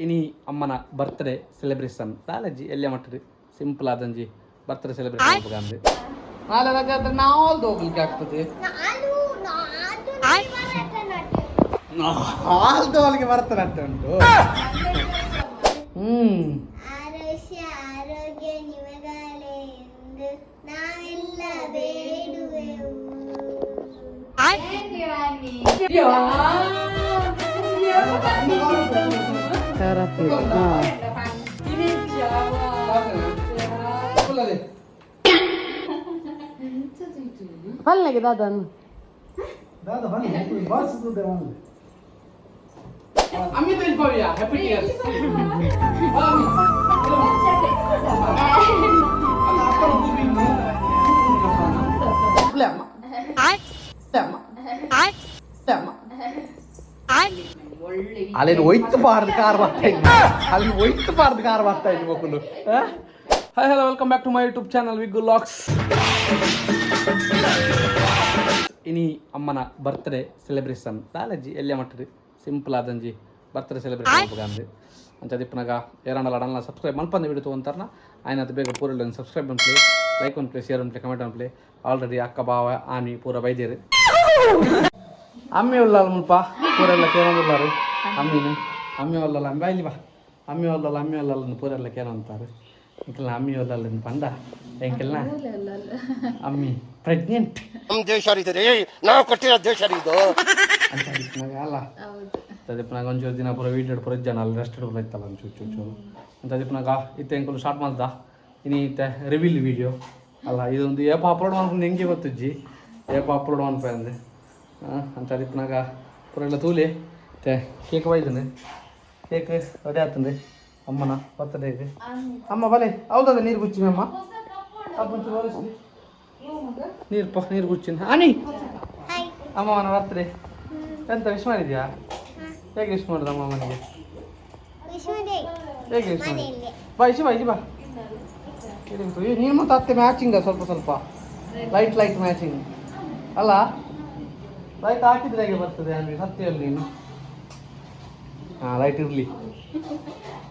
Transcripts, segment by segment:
ಇನಿ ಅಮ್ಮನ birthday celebration ದಾಲಜ್ಜಿ ಎಲ್ಲೇ ಮಟ್ಟದು ಸಿಂಪಲ್ ಆದಂಜಿ ಬರ್ತ್ಡೇ ಸೆಲೆಬ್ರೇಷನ್ ಅಂದ್ರೆ ನಾಳೆ ರಜೆ ಆದ್ರೆ ನಾಲ್ದು ಹೋಗ್ಲಿಕ್ಕೆ ಆಗ್ತದೆ ನಾಲ್ದು ಹೋಗ್ಲಿಕ್ಕೆ ಬರ್ತಾರೆ ಅಂತ ಉಂಟು ಆರೋಗ್ಯ ನಿಮಗಾಲೆ ಎಂದು ನಾವೆಲ್ಲ ಬೇಡುವೆವು. ಹಲ್ಲೆಗೆ ದಾದನು ಅಮ್ಮಿ ತೋರಿಸ್ಬೋಯ್ಯ ಹ್ಯಾಪಿ ಇಯರ್ಸ್ ಅಲ್ಲಿ ಒಯ್ತು ಬಾರ್ದು ಕಾರ್ ಬರ್ತಾ ಇದ್ವಿ ಅಲ್ಲಿ ಒಯ್ತು ಬಾರ್ದು ಕಾರ್ ಬರ್ತಾ ಇದ್ವಿ ಮಕ್ಕಳು. Hi hello welcome back to my YouTube channel ವಿಗ್ಗು ಲಾಕ್ಸ್. ಇನಿ ಅಮ್ಮನ ಬರ್ತ್ಡೇ ಸೆಲೆಬ್ರೇಷನ್ ದಾಲಜ್ಜಿ ಎಲ್ಲೇ ಮಟ್ಟದು ಸಿಂಪಲ್ ಆದಂಜಿ ಬರ್ತ್ಡೇ ಸೆಲೆಬ್ರೇಷನ್ ಅಂದ್ರೆ ಅಂತ ದಿಪ್ಪನಾಗ ಏರಂಡಲ್ಲ ಅಡಲ್ಲ ಸಬ್ಸ್ಕ್ರೈಬ್ ಮಲ್ಪಂದ ವಿಡಿಯೋ ತೊಗೊಂತಾರನ ಆಯ್ನ ಅದು ಬೇಗ ಪೂರ ಒಂದು ಸಬ್ಸ್ಕ್ರೈಬ್ ಅನ್ಪ್ಲೆ ಲೈಕ್ ಅನ್ಪ್ಲೆ ಶೇರ್ ಅನ್ಪ್ಲೆ ಕಮೆಂಟ್ ಅನ್ಪ್ಲೆ ಆಲ್ರೆಡಿ ಅಕ್ಕ ಬಾವ ಆನಿ ಪೂರ ಬೈದೇರು ಅಮ್ಮಿ ಒಲ್ಲಲ್ಲ ಮುಲ್ಪ ಪೂರೆಲ್ಲ ಕೇಳೋದಿಲ್ಲಾರು ಅಮ್ಮಿನೇ ಅಮ್ಮಿ ಒಲ್ಲಲ್ಲ ಅಂಬ ಇಲ್ಲಿ ಬಾ ಅಮ್ಮಿ ಒಲ್ಲಲ್ಲ ಪೂರೆಲ್ಲ ಕೇಳೋ ಅಂತಾರೆ ಇಂಕಲ್ಲ ಅಮ್ಮಿ ಒಲ್ಲಲ್ಲ ಪಂಡ ಎಂಕೆಲ್ಲ ಅಮ್ಮಿ ಪ್ರೆಗ್ನೆಂಟ್ ನಮ್ಮ ದೇಶ ನಾವು ಕೊಟ್ಟಿರೋ ದೇಶ ಇದು ಅಂತ ದಿಪ್ಪನಾಗ ಅಲ್ಲ ದಿಪ್ಪನಾಗ ಒಂಚೂರು ದಿನ ಪೂರ ವೀಡಿಯೋ ಪೂರ ಜನ ಅಲ್ಲಿ ರೆಸ್ಟ್ ಹಿಡ್ಕೊಂಡು ಇತ್ತಲ್ಲ ಒಂದು ಚೂರು ಅಂತ ದಿಪ್ಪನಾಗ ಇತ್ತೆ ಎಂಕಲು ಸ್ಟಾರ್ಟ್ ಮಾಡ್ದ ಇನ್ನು ಇತ್ತೆ ರಿವೀಲ್ ವೀಡಿಯೋ ಅಲ್ಲ ಇದೊಂದು ಏಪ ಅಪ್ಲೋಡ್ ಮಾಡ್ಕೊಂಡು ಹೆಂಗೆ ಗೊತ್ತಜ್ಜಿ ಏಪ ಅಪ್ಲೋಡ್ ಮಾಡ್ಪ ಅಂದೆ ಅಂತ ದಿಪ್ಪನಾಗ ಪೂರ ಎಲ್ಲ ತೂಲಿ ಮತ್ತೆ ಕೇಕ್ ಒಯ್ದಂದೆ ಕೇಕ್ ರೆಡಿ ಆಗ್ತಂದೆ ಅಮ್ಮನ ಬರ್ತಡೇಗೆ ಅಮ್ಮ ಬಲೆ ಹೌದದ ನೀರು ಗುಚ್ಚಿನ ಅಮ್ಮ ನೀರು ಗುಚ್ಚಿನ ಅನಿ ಅಮ್ಮನ ಬರ್ತಡೇ ಎಂತ ವಿಶ್ ಮಾಡಿದ್ಯಾ ಹೇಗೆ ವಿಶ್ ಮಾಡೋದು ಅಮ್ಮ ಮನೆಗೆ ಹೇಗೆ ವಿಶ್ ಮಾಡಿ ಬಾ ಇಸಿ ಬಾ ನೀನು ಮತ್ತೆ ಅತ್ತೆ ಮ್ಯಾಚಿಂಗ ಸ್ವಲ್ಪ ಲೈಟ್ ಮ್ಯಾಚಿಂಗ್ ಅಲ್ಲ ಲೈಟ್ ಹಾಕಿದ್ರೆ ಹೇಗೆ ಬರ್ತದೆ ಅಲ್ಲಿ ಸತ್ಯಲ್ಲಿ ನೀನು ಹಾಂ ಲೈಟ್ ಇರಲಿ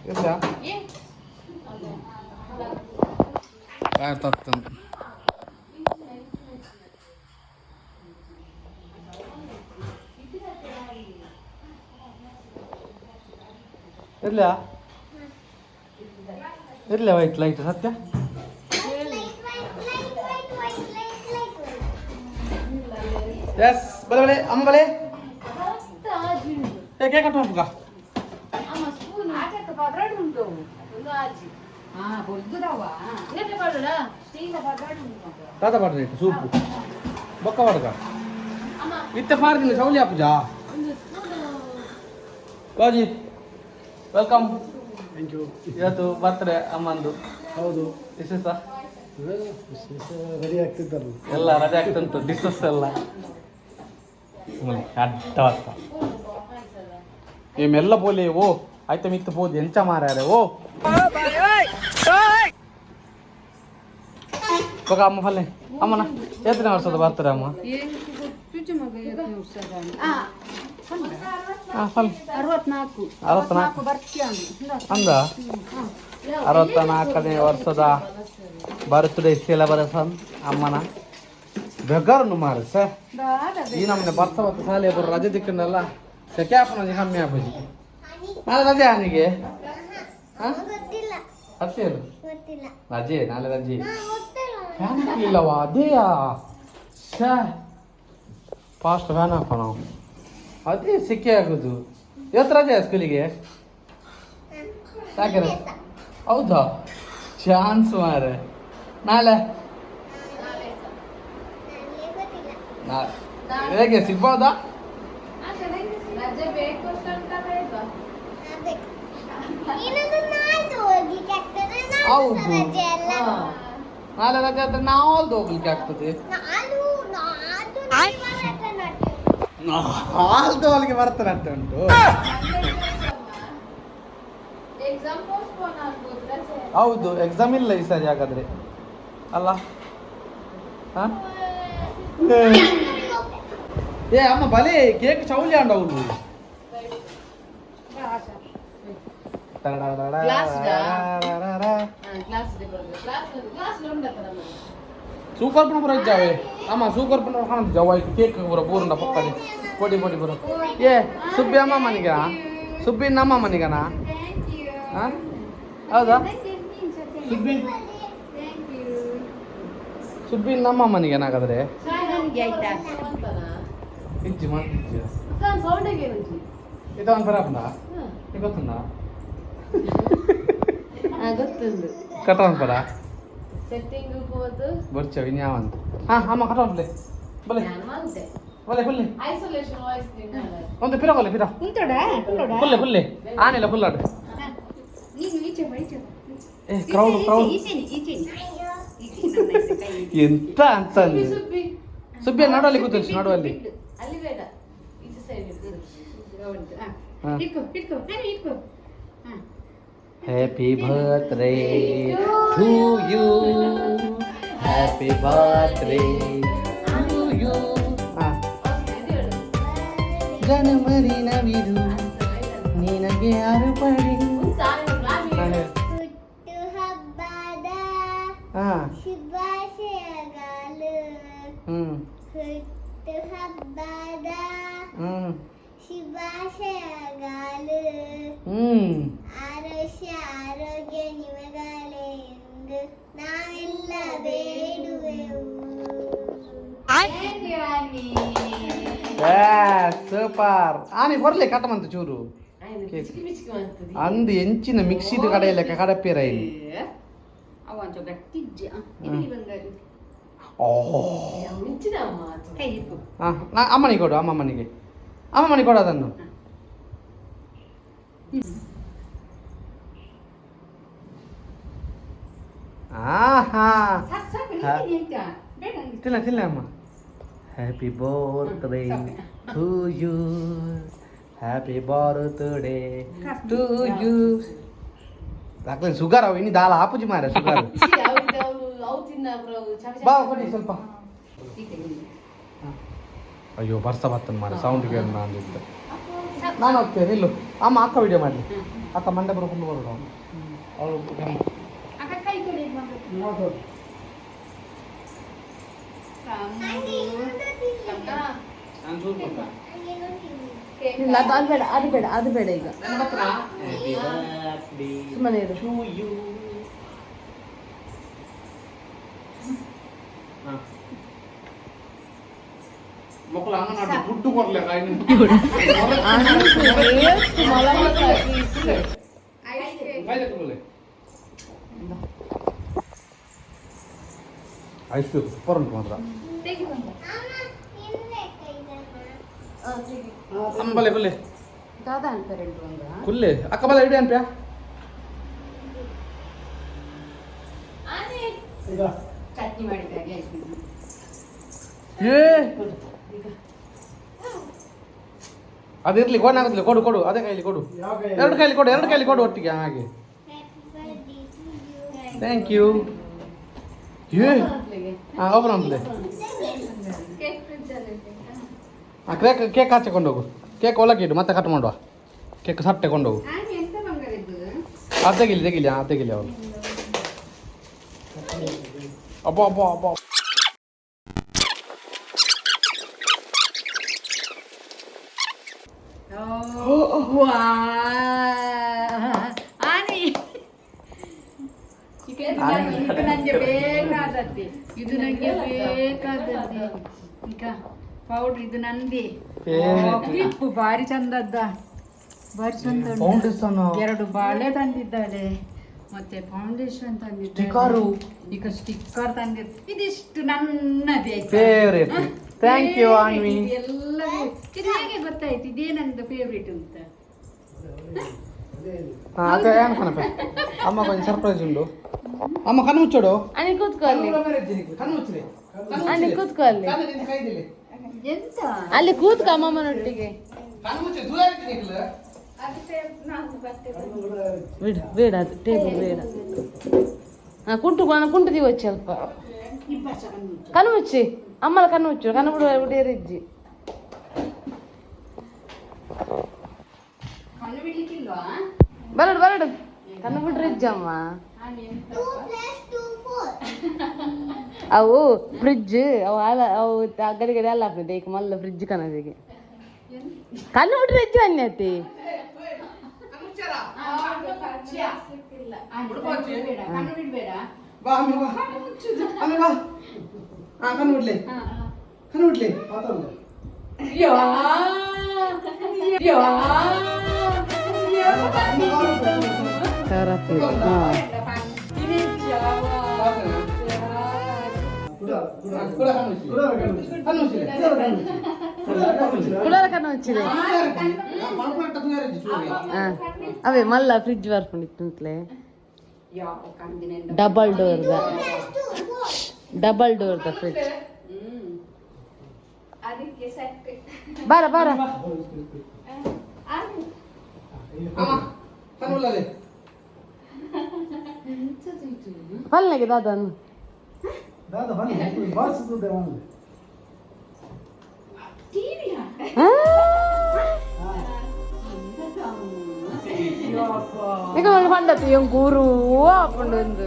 ಇಲ್ಲ ತತ್ತಂದು ಇರ್ಲ ವೈಟ್ ಲೈಟ್ ಸತ್ಯ ಎಸ್ ಬಲೆ ಅಮ್ಮ ಬಲೆ ಕೇಕ್ ಕಟ್ ಮಾಡ್ಬೇಕ ತಾತ ಪಾಡ್ರಿ ಸೂಪು ಬೊಕ್ಕ ಪಾಡ್ಕ ಇತ್ತೆ ಪಾಡ್ತೀನಿ ಸೌಲಿ ಪೂಜಾ ಬಾಜಿ ವೆಲ್ಕಮ್ ಥ್ಯಾಂಕ್ ಯು. ಇವತ್ತು ಬರ್ತ್ಡೇ ಅಮ್ಮಂದು ಹೌದು ವಿಶೇಷ ರೆಡಿ ಆಗ್ತಿದ್ದಲ್ಲ ಎಲ್ಲ ರೆಡಿ ಆಗ್ತಂತು ಡಿಸ್ಕಸ್ ಎಲ್ಲ ಅಡ್ಡವತ್ತ ಏಮೆಲ್ಲ ಪೋಲಿ ಓ ಆಯ್ತ ಮಿತ್ತು ಪೋದು ಎಂಚ ಮಾರ್ಯಾರೆ ಓ ಬಗ ಅಮ್ಮ ಫಲ್ಲೆ ಅಮ್ಮನ ಎತ್ತನೇ ವರ್ಷದ ಬರ್ತಾರೆ ಅಮ್ಮ ಅಂದ 64ನೇ ವರ್ಷದ ಬರ್ತ್ಡೇ ಸೆಲೆಬ್ರೇಷನ್ ಅಮ್ಮನ ಬೆಗರ್ನು ಮಾರು ಸರ್ ಈ ನಮ್ಮನೆ ಬರ್ತಾ ಸಾಲಿ ಒಬ್ಬರು ರಜೆ ದಿಕ್ಕಂಡಲ್ಲ ಸೆಕ್ಯಾಪನ ಕಮ್ಮಿ ಆಗೋದು ನಾಳೆ ರಜೆ ಅವನಿಗೆ ಹತ್ತಿರ ರಜೆ ನಾಳೆ ರಜೆ ಫ್ಯಾನ್ ಹಾಕಲಿಲ್ಲವಾ ಅದೇಯಾ ಫಾಸ್ಟ್ ಫ್ಯಾನ್ ಹಾಕೋಣ ಅದೇ ಸಿಕ್ಕಿ ಆಗೋದು ಇವತ್ತು ರಜೆ ಸ್ಕೂಲಿಗೆ ಯಾಕೆ ಹೌದಾ ಚಾನ್ಸ್ ಮಾರೆ ನಾಳೆ ಹೇಗೆ ಸಿಗ್ಬೋದಾ ಹೌದು ನಾಳೆ ರಜೆ ಆದ್ರೆ ನಾಲ್ದು ಹೋಗ್ಲಿಕ್ಕೆ ಆಗ್ತದೆ ನಾಲ್ದು ಹೋಗ್ಲಿಕ್ಕೆ ಬರ್ತಾರೆ ಅಂತ ಉಂಟು ಹೌದು ಎಕ್ಸಾಮ್ ಇಲ್ಲ ಈ ಸರಿ ಹಾಗಾದ್ರೆ ಅಲ್ಲ ಏ ಅಮ್ಮ ಬಲೆ ಕೇಕ್ ಚೌಲಿ ಅಂಡ ಅವನು sugar pun pura jawa. Ama sugar pun orang jawa itu cake pura pura ndak pakai. Podi pura. Ye, subbi ama mani kana? Subbi nama mani kana? Hah? Ada? Subbi nama mani kana kadre? Ijji ma ijji. Kan sound again unji. Itu an pera punda? Itu punda? ಗೊತ್ತುಂಟು Kataran pera? Setting ಹೋದು Borcha ini awan. Ah, ama kataran boleh. Boleh. ನಾನು ಮಾಡ್ದೆ Boleh. Isolation voice ತಿನ್ನಲ್ಲ Onde pira boleh pira. Boleh. Anela bullad. ನೀನು ಈಚೆ ಬೈಚೆ Crowd. ಈಚೆ ಎಂತ ಅಂತಂದು ಸುಬ್ಬಿ ನಡುವಲ್ಲಿ ಕೂತಿರ್ಸಿ ನಡುವಲ್ಲಿ ಅಲ್ಲಿ ಬೇಡ ಈಚೆ ಸೈಡ್ ಉಂಟು ಹಾ. ಇಟ್ಕೋ Happy birthday to you. Happy birthday to you. ಜನವರಿ ನವಿರು ನಿನಗೆ ಅರ್ಪಣೆ. ಹುಟ್ಟು ಹಬ್ಬದ ಹಾ ಶುಭಾಶಯಗಳು. ಹುಟ್ಟು ಹಬ್ಬದ ಶುಭಾಶಯಗಳು. ಆರೋಗ್ಯ ನಿಮಗಲೇ ಎಂದು ನಾವೆಲ್ಲ ಬೇಡುವೆವು. ಸೂಪರ್ ಆನೆ ಬರ್ಲಿ ಕಟ್ಟಮಂತ ಚೂರು ಅಂದು ಎಂಚಿನ ಮಿಕ್ಸಿದ ಕಡೆಯಲ್ಲ ಕಡಪೇರ ಇಲ್ಲಿ ಅವಂಚ ಗಟ್ಟಿಜ್ಜಿ ಓ ಮಿಂಚಿನ ಕೈ ಇಟ್ಕೋ ಅಮ್ಮನಿಗೆ ಕೊಡು ಅಮ್ಮನಿಗೆ ಕೊಡು ಅದನ್ನು ಆಹಾ ತಿನ್ನ ಅಮ್ಮ happy birthday to you happy birthday to you दाखले सुगार अहो इनी दाल आपुजी मारे सुगार ಬಾ ಕೊಡಿ ಸ್ವಲ್ಪ ಅಯ್ಯೋ ಬರ್ಸ ಬರ್ತನ್ ಮಾರೆ ಸೌಂಡ್ ಕೇಳಿ ನಾನು ಇದ್ದೆ ನಾನು ಹೋಗ್ತೇನೆ ನಿಲ್ಲು ಅಮ್ಮ ಅಕ್ಕ ವಿಡಿಯೋ ಮಾಡಲಿ ಅಕ್ಕ ಮಂಡೆ ಬರ್ಕೊಂಡು ಬರೋಣ ಅವಳು ಇಲ್ಲ ಅದು ಬೇಡ ಈಗ ಸುಮ್ಮನೆ ಇರು ಮಕ್ಕಳು ಅಂಗನ ಫುಡ್ ಕೊಡ್ಲೆ ಐಸ್ ಕ್ರೀಮ್ ಸೂಪರ್ ಉಂಟು ಮಾತ್ರ ಅಂಬಲೆ ಬಲ್ಲೆ ದಾದಾ ಅಂತಾರೆ ಕುಲ್ಲೆ ಅಕ್ಕ ಬಲ ಇಡಿ ಅನ್ಪ್ಯಾ ಚಟ್ನಿ ಮಾಡಿದ್ದಾಗೆ ಏ ಅದಿರ್ಲಿ ಗೋಣಾಗತ್ಲಿ ಕೊಡು ಅದೇ ಕೈಲಿ ಕೊಡು ಎರಡು ಕೈಲಿ ಕೊಡು ಒಟ್ಟಿಗೆ ಹಾಗೆ ಥ್ಯಾಂಕ್ ಯು ಏ ಹಾಂ ಒಬ್ಬರಂಬ್ಲೆ ಕೇಕ್ ಹಾಚಿಕೊಂಡು ಹೋಗು ಕೇಕ್ ಒಳಗೆ ಇಡು ಮತ್ತೆ ಕಟ್ ಮಾಡುವ ಕೇಕ್ ಸಟ್ಟೆ ಕೊಂಡೋಗು ತೆಗಿಲಿ ಅವರು ಅಬ್ಬಾ ನನಗೆ ಬೇಕಾದದ್ದೆ ಇದು ನನಗೆ ಬೇಕಾದದ್ದೆ ಈಗ ಪೌಡ್ರ್ ಇದು ನಂದಿ ಕ್ಲಿಪ್ಪು ಭಾರಿ ಚಂದದ್ದ ಭಾರಿ ಚಂದ ಎರಡು ಬಾಳೆ ತಂದಿದ್ದಾಳೆ ಮತ್ತೆ ಫೌಂಡೇಶನ್ ತಂದಿದ್ದಾಳೆ ಈಗ ಸ್ಟಿಕ್ಕರ್ ತಂದಿದ್ದ ಇದಿಷ್ಟು ನನ್ನದೇ ಫೇವರೇಟ್ ಥ್ಯಾಂಕ್ ಯು ಆನ್ವಿ ಎಲ್ಲವೂ ಇದು ಹೇಗೆ ಗೊತ್ತಾಯ್ತು ಇದೇನಂದು ಫೇವ್ರೇಟ್ ಅಂತ ಅದೇ ಏನು ಕಣಪ್ಪ ಅಮ್ಮ ಕೊಂಚ ಸರ್ಪ್ರೈಸ್ ಉಂಟು ಅಮ್ಮ ಕಣ್ಣು ಮುಚ್ಚೋಡು ಅಲ್ಲಿ ಕೂತ್ಕೊಳ್ಳಿ ಕಣ್ಣು ಮುಚ್ಚಲಿ ಅಲ್ಲಿ ಕೂತ್ಕೊಳ್ಳಿ ಎಂತ ಅಲ್ಲಿ ಕೂತ್ಕ ಅಮ್ಮಮ್ಮನೊಟ್ಟಿಗೆ ಕಣ್ಣು ಮುಚ್ಚಿ ದೂರ ಬೇಡ ಅದು ಟೇಬಲ್ ಬೇಡ ಕುಂಟು ದಿವಚ್ಚ ಸ್ವಲ್ಪ ಕಣ್ಣು ಮುಚ್ಚಿ ಅಮ್ಮಲ ಕಣ್ಣು ಮುಚ್ಚು ಕಣ್ಣು ಬಿಡುವ ಹುಡಿಯರಿಜ್ಜಿ ಕಣ್ಣು ಬಿಡ್ಲಿಕ್ಕಿಲ್ವಾ ಬರಡು ಬರಡು ಕಣ್ಣು ಬಿಡ್ರಿ ಅಮ್ಮ 2 + 2 4. ಅವು ಫ್ರಿಡ್ಜ್ ಅವು ಗಡಿ ಗಡಿ ಅಲ್ಲ ಆಗ್ತದೆ ಈಗ ಮಲ್ಲ ಫ್ರಿಡ್ಜ್ ಕನ್ನದಿಗೆ ಕಣ್ಣು ಬಿಡ್ರಿ ಅಜ್ಜು ಅನ್ನತಿ ಬಾ ಅಮ್ಮಿ ಬಾ ಅಮ್ಮಿ ಬಾ ಕಣ್ಣು ಬಿಡ್ಲಿ ಕಣ್ಣು ಬಿಡ್ಲಿ ಕಣ್ಣು ಹಚ್ಚಿದೆ ಅವೇ ಮಲ್ಲ ಫ್ರಿಡ್ಜ್ ಬರ್ಕೊಂಡಿತ್ತಂತಲೇ ಡಬಲ್ ಡೋರ್ದ ಫ್ರಿಡ್ಜ್ ಬಾರ ಬಾರ ಪಲ್ಲೆಗೆ ದಾದನ್ನು ಈಗ ಪಂಡತಿ ಗೂರು ಹಾಕೊಂಡು ಒಂದು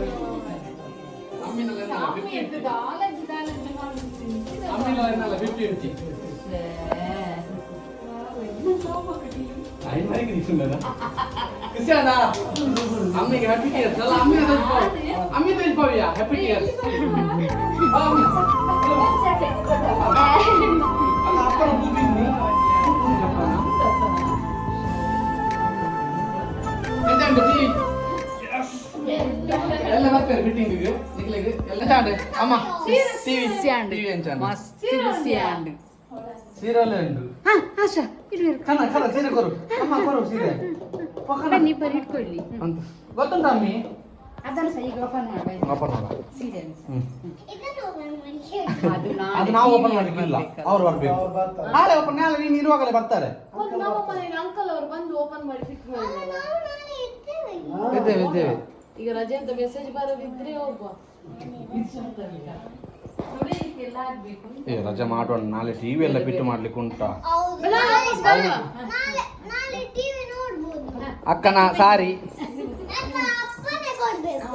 ಅಮ್ಮಿಗೆ ಹ್ಯಾಪಿ ಇಯರ್ಸ್ ಅಲ್ಲ ಅಮ್ಮಿ ತೋರಿಸ್ಬೋವಿಯಾ ಹ್ಯಾಪಿ ಇಯರ್ಸ್ ಅಲ್ಲ ಅಪ್ಪನ ಬೂದಿನಿ ಎಂತ ಟಿವಿ ಎಲ್ಲ ಬರ್ತಾರೆ ಮೀಟಿಂಗಿಗೆ ನಿಕ್ಲಿಗೆ ಎಲ್ಲ ಚಾಂಡೆ ಅಮ್ಮ ಟಿವಿ ಟಿವಿ ಅಂತ ಮಸ್ತ್ ಖುಷಿಯಾಗಿ ಸೀರಿಯಲ್ ಉಂಟು ಆಶಾ ಇರು ಕಣ ಕಣ ಸೀರೆ ಕೊರು ಅಮ್ಮ ಕೊರು ಸೀರೆ ಬನ್ನಿ ಬರೀ ಇಟ್ಕೊಳ್ಳಿ ಅಂತ ಗೊತ್ತುಂಟ ಅಮ್ಮಿ ಅದನ್ನು ಸಹ ಈಗ ಓಪನ್ ಮಾಡಬೇಕು ಓಪನ್ ಮಾಡ ಸೀರಿಯಲ್ ಇದನ್ನು open ಮಾಡಿ. ಅದು ನಾವು ಓಪನ್ ಮಾಡ್ಲಿಕ್ಕಿಲ್ಲ ಅವ್ರು ಬರ್ಬೇಕು ನಾಳೆ ಓಪನ್ ನಾಳೆ ನೀನು ಇರುವಾಗಲೇ ಬರ್ತಾರೆ ಅಂಕಲ್ ಅವರು ಬಂದು ಓಪನ್ ಮಾಡಿ ಫಿಟ್ ಮಾಡಿದ್ರಲ್ಲ ನಾವು ನಾಳೆ ಇರ್ತೇವೆ. ಇದ್ದೇವೆ ಈಗ ರಜೆ ಅಂತ ಮೆಸೇಜ್ ಬರೋದಿದ್ರೆ ಹೋಗುವ ಏ ರಜೆ ಮಾಡೋಣ ನಾಳೆ ಟಿವಿ ಎಲ್ಲ ಬಿಟ್ಟು ಮಾಡ್ಲಿಕ್ಕೆ ಉಂಟಾ ಹೌದು. ನಾಳೆ ಟಿವಿ ನೋಡ್ಬೋದು. ಅಕ್ಕನ ಸಾರಿ ನನ್ನ ಅಪ್ಪನೇ ಕೊಡ್ಬೇಕು.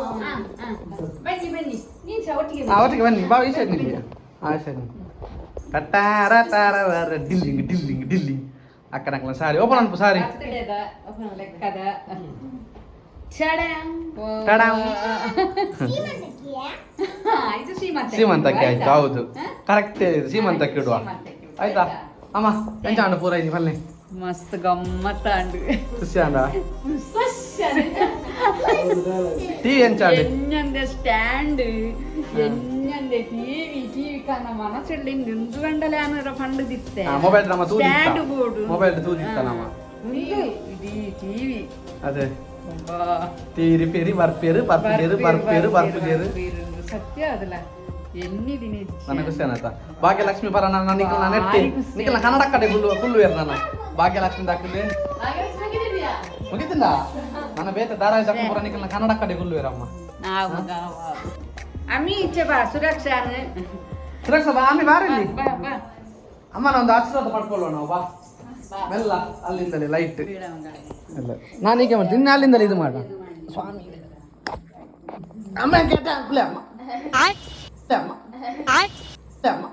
ಬನ್ನಿ ಬನ್ನಿ ನೀನು ಸಹ ಒಟ್ಟಿಗೆ ಅವತ್ತಿಗೆ ಬನ್ನಿ ಬಾ ಈ ಸೈಡ್ ನಿಮಗೆ ಆ ಸೈಡ್ ಟಟ್ಟಾರ ತಾರ ಡಿಲ್ಲಿಂಗ್ ಡಿಲ್ಲಿಂಗ್ ಡಿಲ್ಲಿಂಗ್ ಅಕ್ಕನ ಅಕ್ಕನ ಸಾರಿ ಓಪನ್ ಅನ್ಪು ಸಾರಿ ಬರ್ತಡೇದ ಲೆಕ್ಕದ ಚಡಂ ಟಡಾಂ. ಸೀಮಂತಕ್ಕಿಯಾ? ಇದು ಶ್ರೀಮಂತ ಸೀಮಂತಕ್ಕೆ ಆಯ್ತು ಹೌದು ಕರೆಕ್ಟ್ ಸೀಮಂತಕ್ಕೆ ಇಡುವ ಆಯ್ತಾ ಅಮ್ಮ ಎಂಚಾಂಡು ಪೂರ ಐತಿ ಬನ್ನಿ ಮಸ್ತ್ ಗಮ್ಮತ್ತ ಅಂಡು ಖುಷಿ ಅಂದ ಟಿವಿ ಎಂಚಾಂಡು ಎನ್ನಂದೆ ಸ್ಟ್ಯಾಂಡ್ ಎನ್ನಂದೆ ಟಿವಿ ಕನ್ನ ಮನಸ್ಸಲ್ಲಿ ನಿಂದು ಗಂಡಲೆ ಅನ್ನೋ ಫಂಡ್ ದಿತ್ತೆ ಮೊಬೈಲ್ ನಮ್ಮ ಸ್ಟ್ಯಾಂಡ್ ಬೋರ್ಡ್ ಮೊಬೈಲ್ ತೂದಿತ್ತ ನಮ್ಮ ಇಡೀ ಟಿವಿ ಅದೇ ಟಿವಿ ರಿಪೇರಿ ಬರ್ಪೇರು ಬರ್ಪೇರು ಬರ್ಪೇರು ಬರ್ಪೇರು ಸತ್ಯ ಅದಲ್ಲ ಎನ್ನಿದಿನಿ ನನಗೆ ಖುಷಿ ಆಯ್ತಾ ಭಾಗ್ಯಲಕ್ಷ್ಮಿ ಬರ ನಾನು ನೆಟ್ಟಿ ನಿಖಿಲ ಕನ್ನಡ ಕಡೆ ಕುಲ್ಲುವೇರು ನಾನು ಭಾಗ್ಯಲಕ್ಷ್ಮಿ ದಾಖಲೆ ಮುಗಿತಿಲ್ಲ ನನ್ನ ಬೇತ ಧಾರಾವಾಹಿ ಸಾಕು ನಿಖಿಲ ಕನ್ನಡ ಕಡೆ ಕುಲ್ಲುವೇರಮ್ಮ ನಾವು ಅಮ್ಮಿ ಇಚ್ಛೆ ಬಾ ಸುರಕ್ಷಾನ ಸುರಕ್ಷಾ ಬಾ ಆಮಿ ಬಾರಲ್ಲಿ ಬಾ ಬಾ ಅಮ್ಮನ ಒಂದು ಆಶೀರ್ವಾದ ಪಡ್ಕೊಳ್ಳೋಣ ನಾವು ಬಾ ಮೆಲ್ಲ ಅಲ್ಲಿಂದಲೇ ಲೈಟ್ ಇಲ್ಲ ನಾನೀಗ ಮಾಡ್ತೀನಿ ಇನ್ನು ಅಲ್ಲಿಂದಲೇ ಇದು ಮಾಡ ಸ್ವಾಮಿ ಅಮ್ಮ ಕೇಟ ಅಮ್ಮ ಅಮ್ಮ ಅಮ್ಮ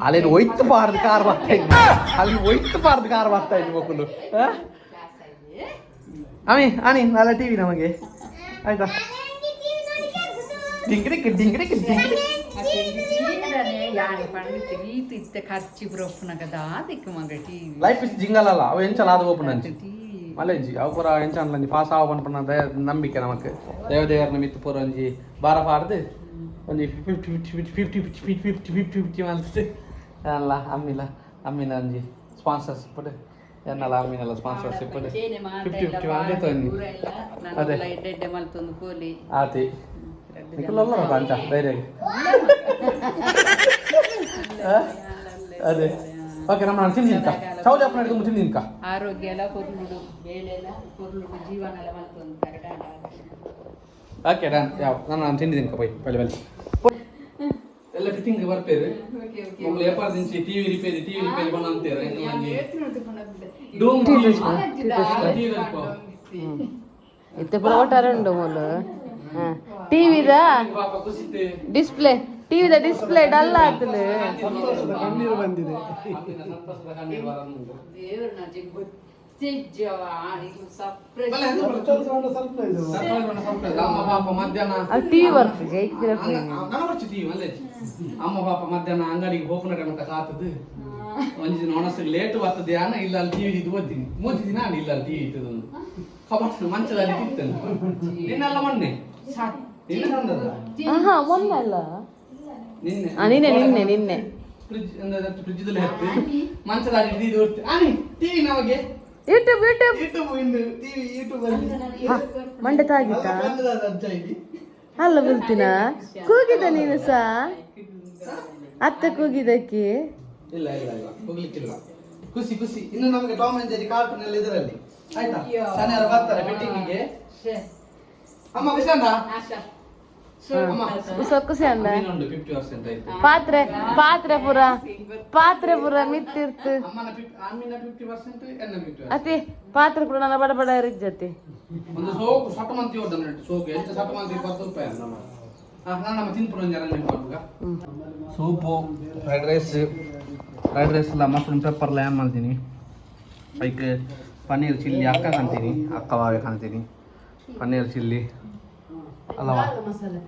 ಅಲ್ಲಿ ಒಯ್ತು ಬಾರ್ದು ಕಾರ್ ಬರ್ತಾ ಇದ್ವಿ ಅಲ್ಲಿ ಒಯ್ತು ಬಾರ್ದು ಕಾರ್ ಬರ್ತಾ ಇದ್ವಿ ಮಕ್ಕಳು ಅಮಿ ಅನಿ ನಾಳೆ ಟಿವಿ ನಮಗೆ ಆಯ್ತಾ ಡಿಂಗ್ರಿಕ್ ಡಿಂಗ್ರಿಕ್ ಡಿಂಗ್ರಿಕ್ ಖರ್ಚು ಬ್ರೋಫ್ನ కదా ದಿಕ್ಕು ಮಗ ಟಿವಿ ಲೈಫ್ ಇಸ್ ಜಿಂಗಲಲ್ಲ ಅವು ಎಂಚಲ ಅದು ಓಪನ್ ಅಂಚಿ ಮಲೆಂಜಿ ಅವು ಪೂರ ಎಂಚನ್ಲಂಜಿ ಪಾಸ್ ಆವನ್ ಪಣ್ಣ ನಂಬಿಕೆ ನಮಕ್ ದೇವದೇವರನ ಮಿತ್ತು ಪೂರ ಒಂಜಿ ಬಾರ ಪಾಡ್ದು ಒಂಜಿ 50 ಮಂತ್ ಅಲ್ಲ ಅಮ್ಮಿನ ಒಂಜಿ ಸ್ಪಾನ್ಸರ್ಶಿಪ್ ಎನ್ನಲ್ಲ ಅಮ್ಮಿನೆಲ್ಲ ಸ್ಪಾನ್ಸರ್ಶಿಪ್ 50 ಮಂದಿ ತೊಂದಿ ಅದೇ ಮಲ್ತೊಂದು ಕೋಲಿ ಆತಿ ನಿಖಲಲ್ಲ ಅಂಚ ಧೈರ್ಯ ಅದೇ ಓಕೆ ನಮ್ಮ ನಾನು ತಿಂದಿನ್ಕ ಸೌದೆ ಅಪ್ಪನ ಹಿಡಿದು ತಿಂದಿನ್ಕ ಆರೋಗ್ಯ ಎಲ್ಲ ಕೊರ್ಲುಡು ಬೇಳೆ ಎಲ್ಲ ಕೊರ್ಲುಡು ಜೀವನ ಎಲ್ಲ ಮಲ್ತೊಂದು ಕರೆಕ್ಟ್ ಓಕೆ ಡನ್ ಯಾವ ನಾನು ತಿಂದಿದ್ದೀನಿ ಬೈ ಬಲ್ಲಿ ಎಲ್ಲ ಫಿಟ್ಟಿಂಗ್ ಬರ್ಪೇರು ಓಕೆ ಓಕೆ ಮಕ್ಕಳು ಎಪ್ಪರ್ದಿಂಚಿ ಟಿವಿ ರಿಪೇರಿ ಬಣ್ಣ ಅಂತೀರ ಇತ್ತೆ ಪುರ ಉಂಡು ಮೂಲು ಟಿವಿದ ಡಿಸ್ಪ್ಲೇ ಟಿವಿದ ಡಿಸ್ಪ್ಲೇ ಡಲ್ ಆಗ್ತದೆ ದೇವ್ರನ್ನ ಗೊತ್ತಿಜ್ಜವ ನೀನು ಸರ್ಪ್ರೈಸ್ ಅಮ್ಮ ಪಾಪ ಮಧ್ಯಾಹ್ನ ಅದು ಟಿವಿ ಬರ್ತದೆ ಅಮ್ಮ ಪಾಪ ಮಧ್ಯಾಹ್ನ ಅಂಗಡಿಗೆ ಹೋಗ್ನ ಟೈಮಕ್ಕ ಕಾತದು ಒಂದ್ ದಿನ ಒಣಸಿಗೆ ಲೇಟ್ ಬರ್ತದೆ ಅನ್ನ ಇಲ್ಲ ಅಲ್ಲಿ ಟಿವಿ ಇದು ಓದ್ತೀನಿ ಮೂತಿ ದಿನ ಇಲ್ಲ ಅಲ್ಲಿ ಟಿವಿ ಇಟ್ಟದು ಕಬಾಟ್ ಮಂಚದಲ್ಲಿ ಇತ್ತೇನೆ ನಿನ್ನೆಲ್ಲ ಮೊನ್ನೆ ನಿನ್ನೆ ತಂದದ ಹಾ ಮೊನ್ನೆ ಅಲ್ಲ ನಿನ್ನೆ ನಿನ್ನೆ ಫ್ರಿಜ್ದಲ್ಲಿ ಹತ್ತಿ ಮಂಚದಲ್ಲಿ ಇದು ಓದ್ತಿ ಆನಿ ಟಿವಿ ನಮಗೆ ಯೂಟ್ಯೂಬ್ ಯೂಟ್ಯೂಬ್ ಇನ್ನು ಟಿವಿ ಯೂಟ್ಯೂಬ್ ಅಲ್ಲಿ ಮಂಡೆ ತಾಗಿತ್ತಾ ಅಜ್ಜ ಇಲ್ಲಿ ಅಲ್ಲ ಬಲ್ತಿನ ಕೂಗಿದ ನೀನು ಸಾ ಅತ್ತೆ ಕೂಗಿದಕ್ಕೆ ಇಲ್ಲ ಹೋಗ್ಲಿಕ್ಕಿಲ್ಲ ಖುಷಿ ಇನ್ನು ನಮಗೆ ಟಾಮ್ ಅಂಡ್ ಜೆರಿ ಕಾರ್ಟೂನ್ ಎಲ್ಲ ಇದರಲ್ಲಿ ಆಯ್ತಾ ಶನಿವಾರ ಬರ್ತಾರೆ ಫಿಟ್ಟಿಂಗಿಗೆ ಅಮ್ಮ ವಿಷಾಂತ ಅಮ್ಮ ಖುಷಿ ಅಂದ ಇನ್ನೊಂದು 50% ಆಯ್ತು ಪಾತ್ರೆ ಪುರ ಮಿತ್ತಿರ್ತು ಅಮ್ಮಿನ 50% ಎನ್ನ 50% ಅತಿ ಪಾತ್ರೆ ಪುರ ನನ್ನ ಬಡ ಬಡ ರಿಜ್ಜತಿ ಒಂದು ಸೋಕು ಸಟ್ಟು ಮಂತಿ ಹೋದ ಸೋಕು ಎಷ್ಟು ಸಟ್ಟು ಮಂತಿ 20 ರೂಪಾಯಿ ನಾನು ನಮ್ಮ ತಿನ್ಪುರ ಜನ ನೆನಪಾಗ ಸೂಪು ಫ್ರೈಡ್ ರೈಸ್ ಎಲ್ಲ ಮಶ್ರೂಮ್ ಪೆಪ್ಪರ್ ಎಲ್ಲ ಏನು ಮಾಡ್ತೀನಿ ಲೈಕ್ ಪನ್ನೀರ್ ಚಿಲ್ಲಿ ಅಕ್ಕ ಕಾಣ್ತೀನಿ ಅಕ್ಕ ಬಾವೆ ಕಾಣ್ತೀನಿ ಪನ್ನೀರ್ ಚಿಲ್ಲಿ ಅಲ್ಲವಾ ಮಸಾಲೆ